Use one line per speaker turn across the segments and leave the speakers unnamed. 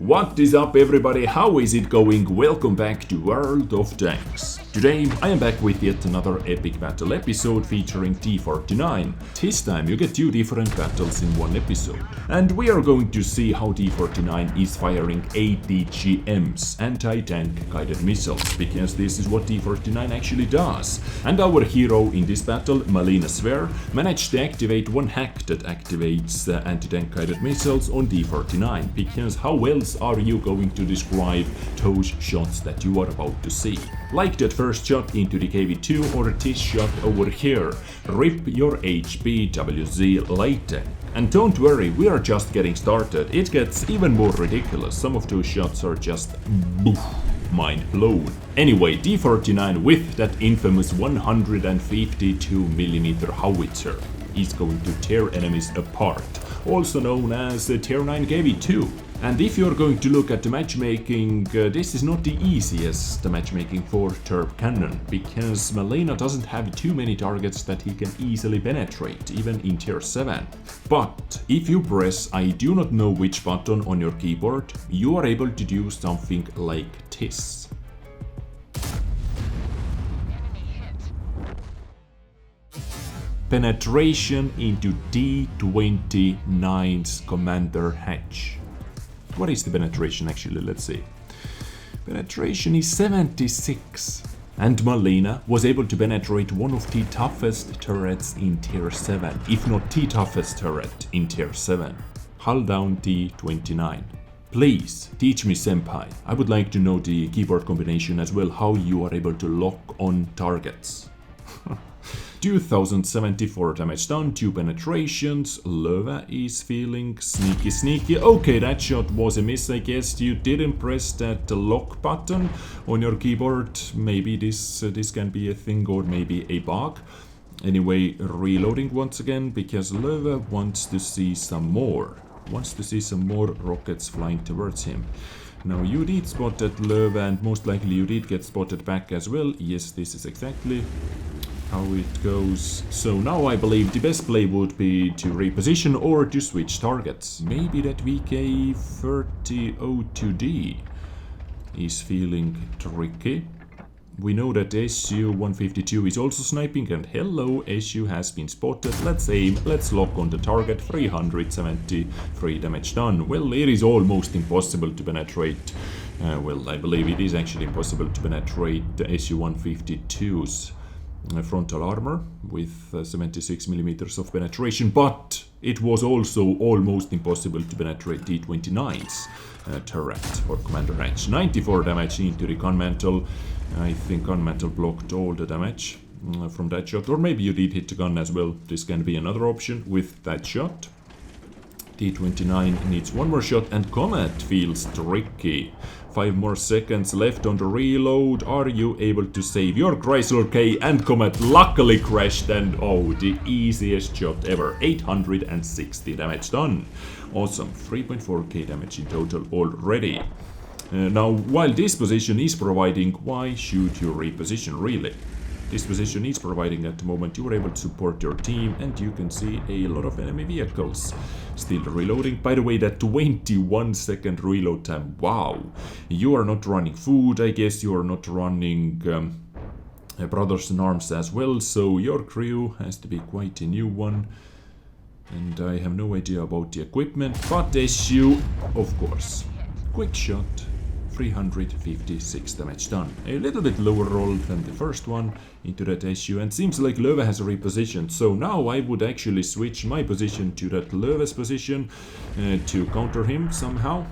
What is up everybody, how is it going? Welcome back to World of Tanks. Today I am back with yet another epic battle episode featuring T49. This time you get two different battles in one episode. And we are going to see how T49 is firing ATGMs, anti-tank guided missiles, because this is what T49 actually does. And our hero in this battle, Malina Sver, managed to activate one hack that activates anti-tank guided missiles on T49, because how else are you going to describe those shots that you are about to see? Like that first shot into the KV2 or this shot over here. Rip your HP WZ later. And don't worry, we are just getting started. It gets even more ridiculous. Some of those shots are just boof, mind blown. Anyway, T49 with that infamous 152mm howitzer is going to tear enemies apart, also known as the Tier 9 KV2. And if you're going to look at the matchmaking, this is not the easiest matchmaking for Derp Cannon, because Malina doesn't have too many targets that he can easily penetrate, even in Tier 7. But if you press I do not know which button on your keyboard, you are able to do something like this. Penetration into T49's commander hatch. What is the penetration actually? Let's see. Penetration is 76. And Malina was able to penetrate one of the toughest turrets in Tier 7, if not the toughest turret in Tier 7. Hull down T29. Please teach me, senpai. I would like to know the keyboard combination as well, how you are able to lock on targets. 2074 damage done, 2 penetrations. Löwe is feeling sneaky. Okay, that shot was a miss, I guess. You didn't press that lock button on your keyboard. Maybe this can be a thing or maybe a bug. Anyway, reloading once again because Löwe wants to see some more. Rockets flying towards him. Now you did spot that Löwe and most likely you did get spotted back as well. Yes, this is exactly how it goes. So now I believe the best play would be to reposition or to switch targets. Maybe that VK30O2D is feeling tricky. We know that SU-152 is also sniping, and hello, SU has been spotted. Let's aim, let's lock on the target. 373 damage done. Well, it is almost impossible to penetrate. Well, I believe it is actually impossible to penetrate the SU-152's frontal armor with 76mm of penetration, but it was also almost impossible to penetrate T29's turret or commander hatch. 94 damage into the gun mantle. I think gun mantle blocked all the damage from that shot, or maybe you did hit the gun as well. This can be another option with that shot. T29 needs one more shot and Comet feels tricky. 5 more seconds left on the reload. Are you able to save your Chrysler K? And Comet luckily crashed, and oh, the easiest shot ever. 860 damage done. Awesome, 3.4k damage in total already. Now, while this position is providing, why should you reposition really? This position is providing at the moment you are able to support your team, and you can see a lot of enemy vehicles. Still reloading. By the way, that 21-second reload time. Wow. You are not running food. I guess you are not running Brothers in Arms as well. So your crew has to be quite a new one. And I have no idea about the equipment. But SU, of course. Quick shot. 356 damage done. A little bit lower roll than the first one into that SU, and seems like Löwe has repositioned. So now I would actually switch my position to that Löwe's position to counter him somehow.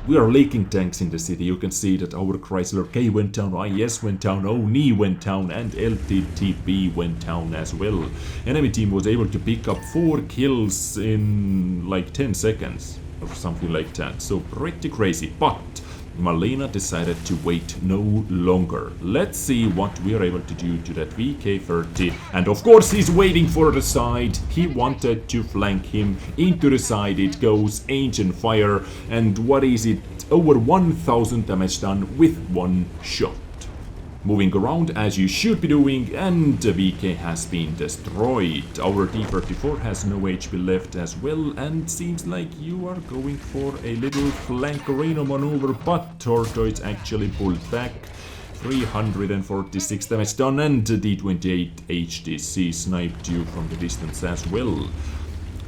We are leaking tanks in the city. You can see that our Chrysler K went down, IS went down, ONI went down, and LTTB went down as well. Enemy team was able to pick up 4 kills in like 10 seconds or something like that. So pretty crazy, but Malina decided to wait no longer. Let's see what we are able to do to that VK30. And of course he's waiting for the side. He wanted to flank him into the side. It goes ancient fire. And what is it? Over 1000 damage done with one shot. moving around as you should be doing, and VK has been destroyed. Our T34 has no HP left as well, and seems like you are going for a little flankerino maneuver, but Tortoise actually pulled back. 346 damage done, and D28 HTC sniped you from the distance as well.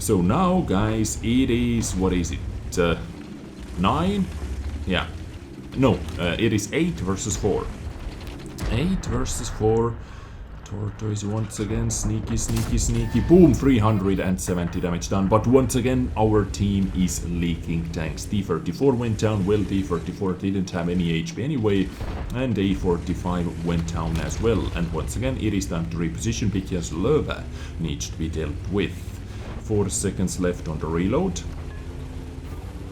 So now, guys, it is, what is it, 9? Yeah. No, it is 8 versus 4. 8 versus 4. Tortoise once again, sneaky, sneaky, sneaky. Boom, 370 damage done. But once again, our team is leaking tanks. T34 went down. Well, T34 didn't have any HP anyway. And A45 went down as well. And once again, it is time to reposition because Löwe needs to be dealt with. 4 seconds left on the reload.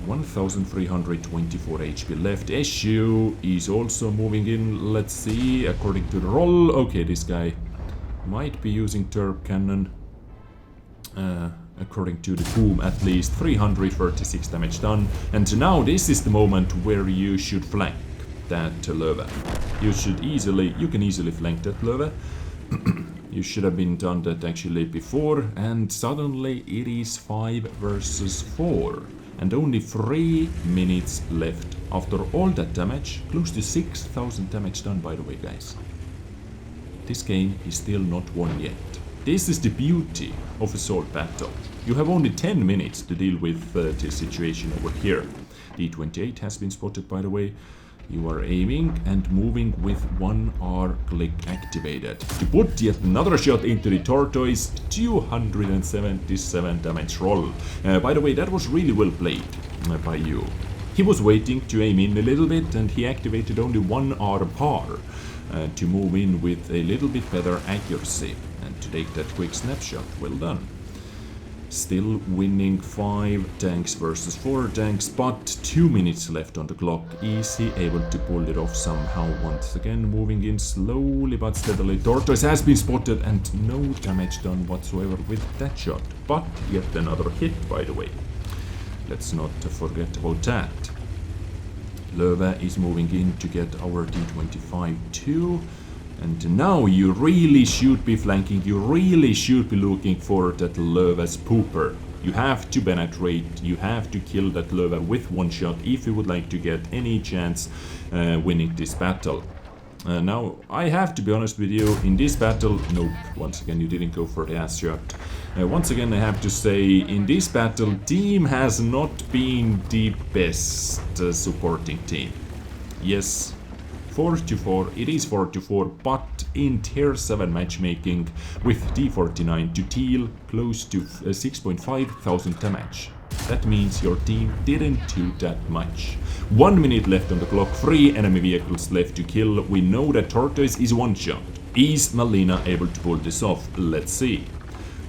1324 HP left. SU is also moving in. Let's see, according to the roll. Okay, this guy might be using Derp cannon. According to the boom, at least 336 damage done. And now this is the moment where you should flank that Löwe. You can easily flank that Löwe. You should have been done that actually before. And suddenly it is 5 versus 4. And only 3 minutes left. After all that damage, close to 6,000 damage done, by the way, guys. This game is still not won yet. This is the beauty of Assault Battle. You have only 10 minutes to deal with this situation over here. D28 has been spotted, by the way. You are aiming and moving with 1R click activated. To put yet another shot into the Tortoise, 277 damage roll. By the way, that was really well played by you. He was waiting to aim in a little bit, and he activated only 1R par to move in with a little bit better accuracy and to take that quick snapshot. Well done. Still winning 5 tanks versus 4 tanks, but 2 minutes left on the clock. Is he able to pull it off somehow? Once again, moving in slowly but steadily. Tortoise has been spotted and no damage done whatsoever with that shot. But yet another hit, by the way. Let's not forget about that. Löwe is moving in to get our D25 too. And now you really should be flanking, you really should be looking for that Löwe's pooper. You have to penetrate, you have to kill that Löwe with 1 shot if you would like to get any chance winning this battle. Now, I have to be honest with you, in this battle, nope, once again you didn't go for the ass shot. Once again I have to say, in this battle, team has not been the best supporting team. Yes. 4-4, it is 4-4, but in tier 7 matchmaking with T49 to Teal close to 6,500 damage. That means your team didn't do that much. 1 minute left on the clock, 3 enemy vehicles left to kill. We know that Tortoise is 1 shot. Is Malina able to pull this off? Let's see.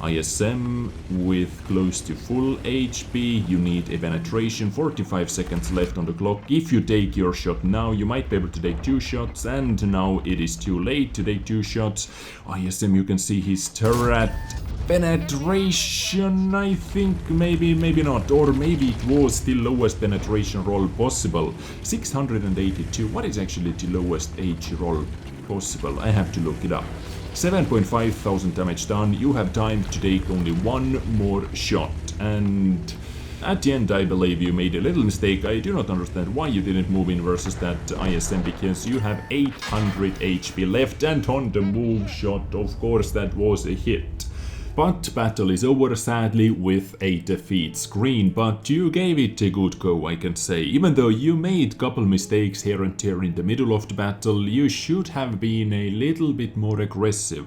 ISM with close to full HP, you need a penetration, 45 seconds left on the clock. If you take your shot now, you might be able to take 2 shots, and now it is too late to take 2 shots. ISM, you can see his turret. Penetration, I think, maybe not, or maybe it was the lowest penetration roll possible. 682, what is actually the lowest H roll possible? I have to look it up. 7,500 damage done. You have time to take only 1 more shot, and at the end I believe you made a little mistake. I do not understand why you didn't move in versus that ISM, because you have 800 HP left, and on the move shot, of course, that was a hit. But battle is over, sadly, with a defeat screen, but you gave it a good go, I can say. Even though you made couple mistakes here and there in the middle of the battle, you should have been a little bit more aggressive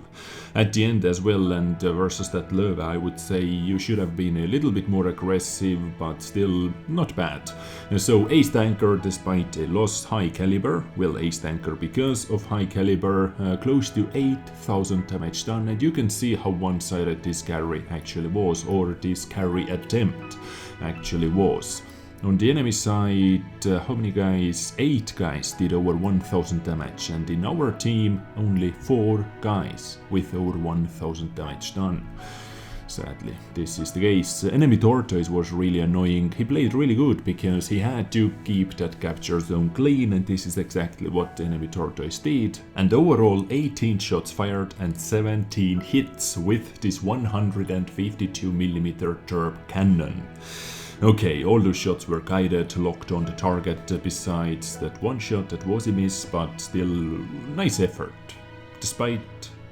at the end as well, and versus that Löwe, I would say you should have been a little bit more aggressive, but still not bad. So Ace Tanker, despite a lost high caliber, well, Ace Tanker because of high caliber, close to 8,000 damage done, and you can see how one-sided this carry actually was, or this carry attempt actually was. On the enemy side, how many guys? 8 guys did over 1,000 damage, and in our team only 4 guys with over 1,000 damage done. Sadly, this is the case. Enemy Tortoise was really annoying. He played really good because he had to keep that capture zone clean, and this is exactly what enemy Tortoise did. And overall 18 shots fired and 17 hits with this 152mm Derp cannon. Okay, all those shots were guided, locked on the target, besides that one shot that was a miss, but still nice effort. Despite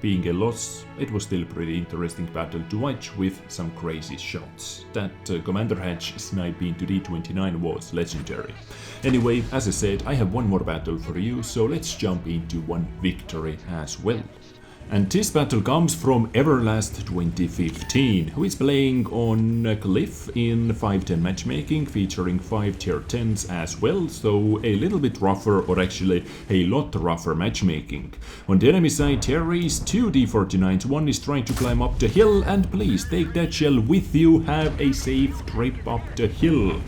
being a loss, it was still a pretty interesting battle to watch with some crazy shots. That Commander Hatch snipe into T49 was legendary. Anyway, as I said, I have one more battle for you, so let's jump into one victory as well. And this battle comes from Everlast 2015, who is playing on a cliff in 5-10 matchmaking, featuring 5 tier 10s as well, so a little bit rougher, or actually a lot rougher matchmaking. On the enemy side there is 2 D49s, one is trying to climb up the hill, and please take that shell with you, have a safe trip up the hill.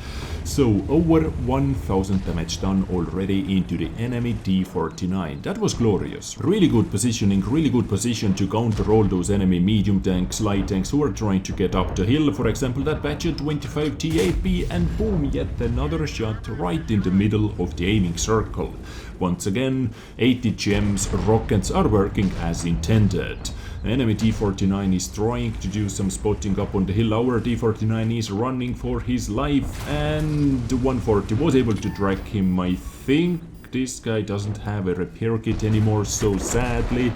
So over 1000 damage done already into the enemy D49. That was glorious. Really good positioning, really good position to counter all those enemy medium tanks, light tanks who are trying to get up the hill. For example, that Badger 25 T8B, and boom, yet another shot right in the middle of the aiming circle. Once again, ATGMs rockets are working as intended. Enemy D49 is trying to do some spotting up on the hill. Our D49 is running for his life, and 140 was able to drag him. I think this guy doesn't have a repair kit anymore, so sadly,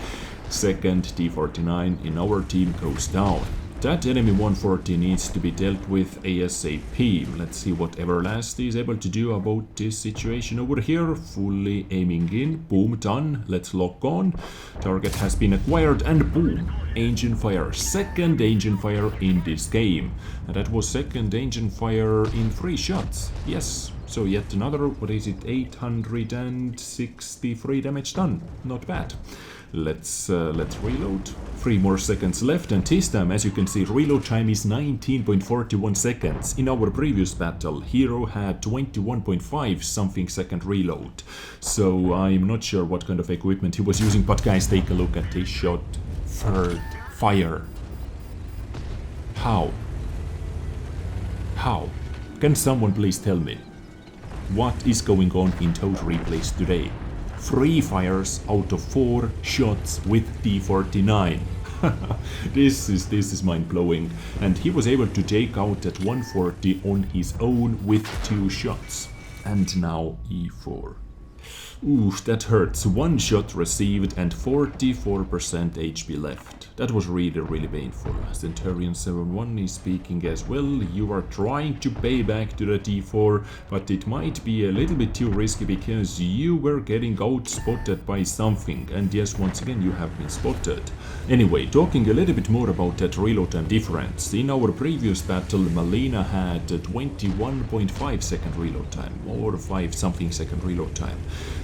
second D49 in our team goes down. That enemy 140 needs to be dealt with ASAP. Let's see what Everlast is able to do about this situation over here. Fully aiming in. Boom, done. Let's lock on. Target has been acquired, and boom. Engine fire. Second engine fire in this game. And that was second engine fire in 3 shots. Yes. So yet another, what is it, 863 damage done. Not bad. Let's reload. 3 more seconds left, and this time, as you can see, reload time is 19.41 seconds. In our previous battle, Hero had 21.5 something second reload. So I'm not sure what kind of equipment he was using, but guys, take a look at this shot. Third fire. How? How? Can someone please tell me? What is going on in Toad replays today? 3 fires out of 4 shots with D49. This is mind-blowing. And he was able to take out that 140 on his own with 2 shots. And now E4. Ooh, that hurts. 1 shot received and 44% HP left. That was really painful. Centurion71 is speaking as well. You are trying to pay back to the D4, but it might be a little bit too risky because you were getting out-spotted by something. And yes, once again, you have been spotted. Anyway, talking a little bit more about that reload time difference. In our previous battle, Malina had 21.5 second reload time, or 5 something second reload time.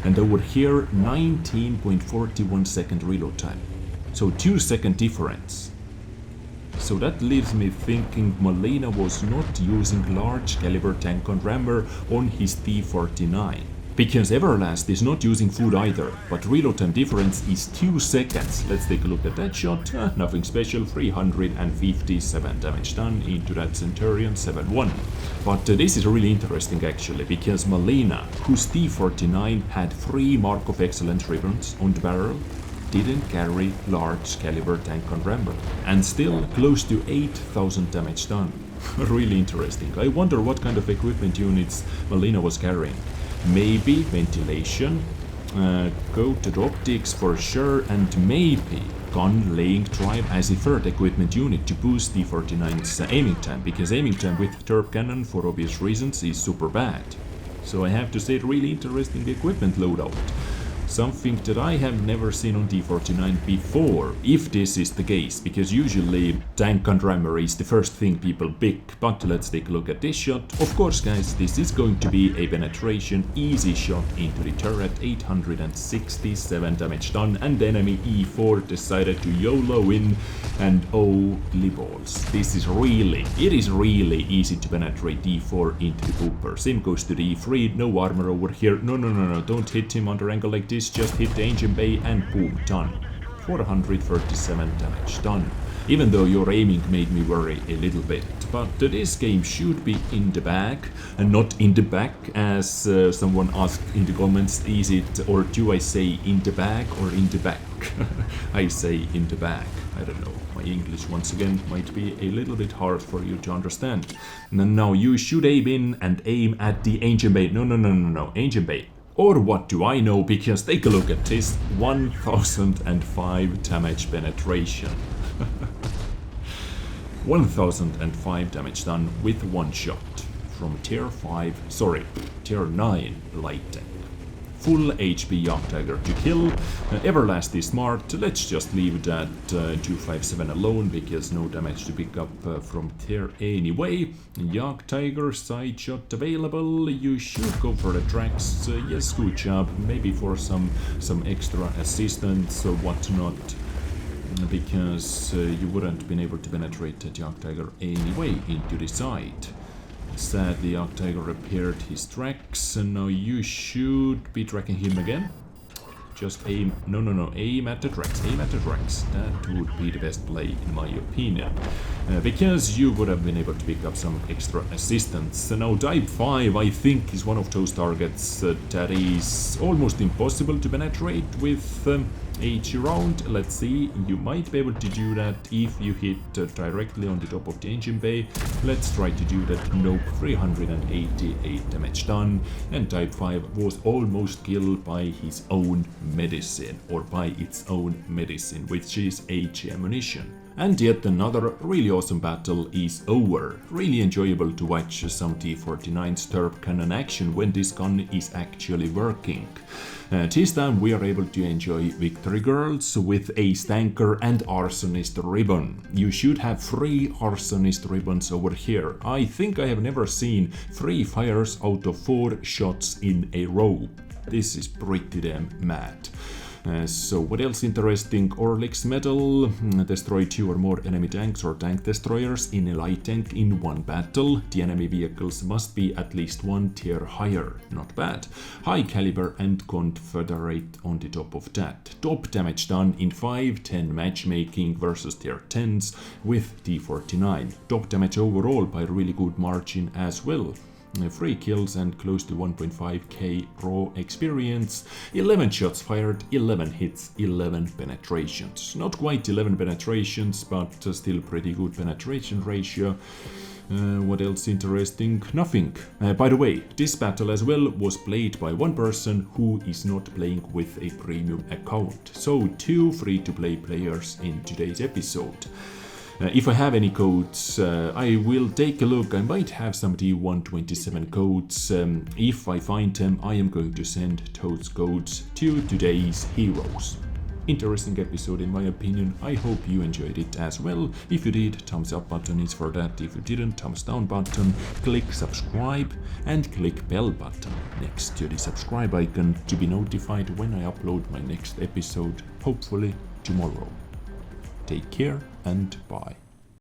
And over here, 19.41 second reload time. So 2 second difference. So that leaves me thinking Malina was not using large caliber tank on rammer on his T49. Because Everlast is not using food either, but reload time difference is 2 seconds. Let's take a look at that shot. Nothing special, 357 damage done into that Centurion 7-1. But this is really interesting actually, because Malina, whose T49 had 3 Mark of Excellence ribbons on the barrel, didn't carry large caliber tank on rammer, and still close to 8000 damage done. Really interesting. I wonder what kind of equipment units Malina was carrying. Maybe ventilation, coated optics for sure, and maybe gun laying drive as a third equipment unit to boost T49's aiming time, because aiming time with Derp cannon for obvious reasons is super bad. So I have to say, really interesting equipment loadout. Something that I have never seen on T49 before, if this is the case, because usually tank and rammer is the first thing people pick. But let's take a look at this shot. Of course guys, this is going to be a penetration, easy shot into the turret, 867 damage done, and the enemy E4 decided to YOLO in, and holy balls. It is really easy to penetrate D4 into the pooper. Same goes to the E3, no armor over here, no, don't hit him under angle like this. Just hit the engine bay and boom, done. 437 damage done. even though your aiming made me worry a little bit. But this game should be in the bag and not in the back, as someone asked in the comments. Is it, or do I say in the bag or in the back? I say in the bag. I don't know. My English once again might be a little bit hard for you to understand. Now you should aim in and aim at the Ancient Bay. No, Ancient Bay. Or what do I know, because take a look at this, 1005 damage penetration. 1005 damage done with one shot from tier 9 light tank. Full HP Jagdtiger to kill. Everlasting smart. Let's just leave that 257 alone, because no damage to pick up from tier anyway. Jagdtiger side shot available. You should go for the tracks. Yes, good job. Maybe for some extra assistance or whatnot, because you wouldn't been able to penetrate the Jagdtiger anyway into the side. Sadly, Jagdtiger repaired his tracks, and now you should be tracking him again. Just aim, aim at the tracks, That would be the best play in my opinion, because you would have been able to pick up some extra assistance. Now Type 5, I think, is one of those targets that is almost impossible to penetrate with each round. Let's see, you might be able to do that if you hit directly on the top of the engine bay. Let's try to do that. Nope, 388 damage done, and Type 5 was almost killed by his own medicine, or by its own medicine, which is ATG ammunition. And yet another really awesome battle is over. Really enjoyable to watch some T49's Derp cannon action when this gun is actually working. This time we are able to enjoy Victory Girls with Ace Tanker and Arsonist Ribbon. You should have 3 Arsonist Ribbons over here. I think I have never seen 3 fires out of 4 shots in a row. This is pretty damn mad. So what else interesting? Orlik's medal. Destroy 2 or more enemy tanks or tank destroyers in a light tank in one battle. The enemy vehicles must be at least 1 tier higher. Not bad. High caliber and Confederate on the top of that. Top damage done in 5-10 matchmaking versus tier 10s with T49. Top damage overall by really good margin as well. 3 kills and close to 1.5k raw experience, 11 shots fired, 11 hits, 11 penetrations. Not quite 11 penetrations, but still pretty good penetration ratio. What else interesting? Nothing. By the way, this battle as well was played by one person who is not playing with a premium account. So 2 free-to-play players in today's episode. If I have any codes, I will take a look. I might have some T127 codes. If I find them, I am going to send those codes to today's heroes. Interesting episode in my opinion. I hope you enjoyed it as well. If you did, thumbs up button is for that. If you didn't, thumbs down button. Click subscribe and click bell button next to the subscribe icon to be notified when I upload my next episode, hopefully tomorrow. Take care and bye.